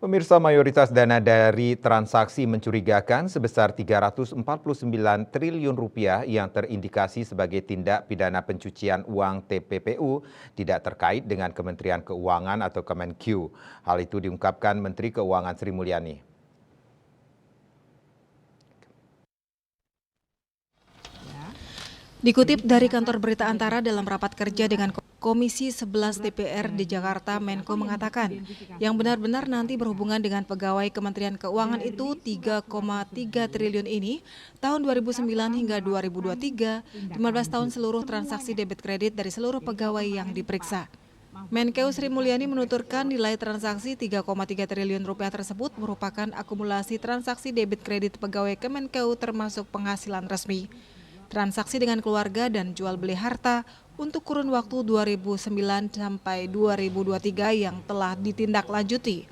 Pemirsa, mayoritas dana dari transaksi mencurigakan sebesar 349 triliun rupiah yang terindikasi sebagai tindak pidana pencucian uang TPPU tidak terkait dengan Kementerian Keuangan atau Kemenq. Hal itu diungkapkan Menteri Keuangan Sri Mulyani. Dikutip dari kantor berita Antara dalam rapat kerja dengan Komisi 11 DPR di Jakarta, Menko mengatakan yang benar-benar nanti berhubungan dengan pegawai Kementerian Keuangan itu 3,3 triliun ini tahun 2009 hingga 2023, 15 tahun seluruh transaksi debit kredit dari seluruh pegawai yang diperiksa. Menkeu Sri Mulyani menuturkan nilai transaksi 3,3 triliun rupiah tersebut merupakan akumulasi transaksi debit kredit pegawai Kemenkeu termasuk penghasilan resmi, transaksi dengan keluarga dan jual beli harta untuk kurun waktu 2009 sampai 2023 yang telah ditindaklanjuti.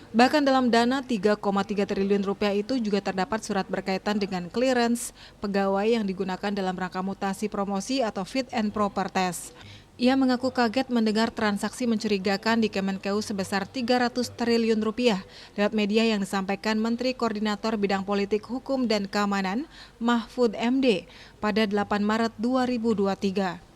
Bahkan dalam dana 3,3 triliun rupiah itu juga terdapat surat berkaitan dengan clearance pegawai yang digunakan dalam rangka mutasi promosi atau fit and proper test. Ia mengaku kaget mendengar transaksi mencurigakan di Kemenkeu sebesar 300 triliun rupiah lewat media yang disampaikan Menteri Koordinator Bidang Politik Hukum dan Keamanan Mahfud MD pada 8 Maret 2023.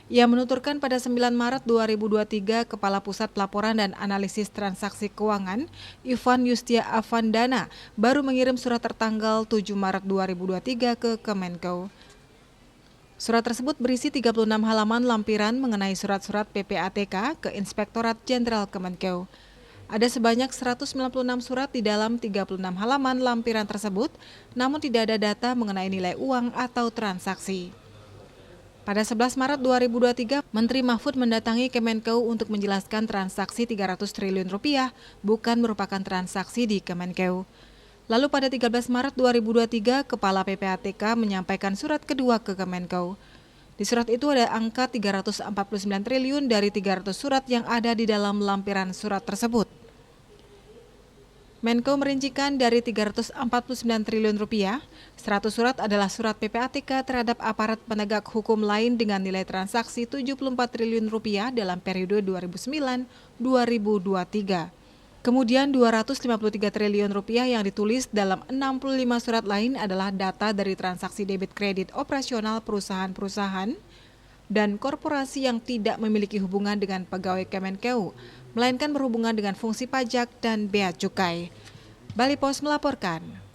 Ia menuturkan pada 9 Maret 2023, Kepala Pusat Pelaporan dan Analisis Transaksi Keuangan, Ivan Yustia Avandana, baru mengirim surat tertanggal 7 Maret 2023 ke Kemenkeu. Surat tersebut berisi 36 halaman lampiran mengenai surat-surat PPATK ke Inspektorat Jenderal Kemenkeu. Ada sebanyak 196 surat di dalam 36 halaman lampiran tersebut, namun tidak ada data mengenai nilai uang atau transaksi. Pada 11 Maret 2023, Menteri Mahfud mendatangi Kemenkeu untuk menjelaskan transaksi 300 triliun rupiah bukan merupakan transaksi di Kemenkeu. Lalu pada 13 Maret 2023, Kepala PPATK menyampaikan surat kedua ke Kemenkeu. Di surat itu ada angka 349 triliun dari 300 surat yang ada di dalam lampiran surat tersebut. Menko merincikan dari 349 triliun rupiah, 100 surat adalah surat PPATK terhadap aparat penegak hukum lain dengan nilai transaksi 74 triliun rupiah dalam periode 2009-2023. Kemudian 253 triliun rupiah yang ditulis dalam 65 surat lain adalah data dari transaksi debit kredit operasional perusahaan-perusahaan dan korporasi yang tidak memiliki hubungan dengan pegawai Kemenkeu, melainkan berhubungan dengan fungsi pajak dan bea cukai. Bali Pos melaporkan.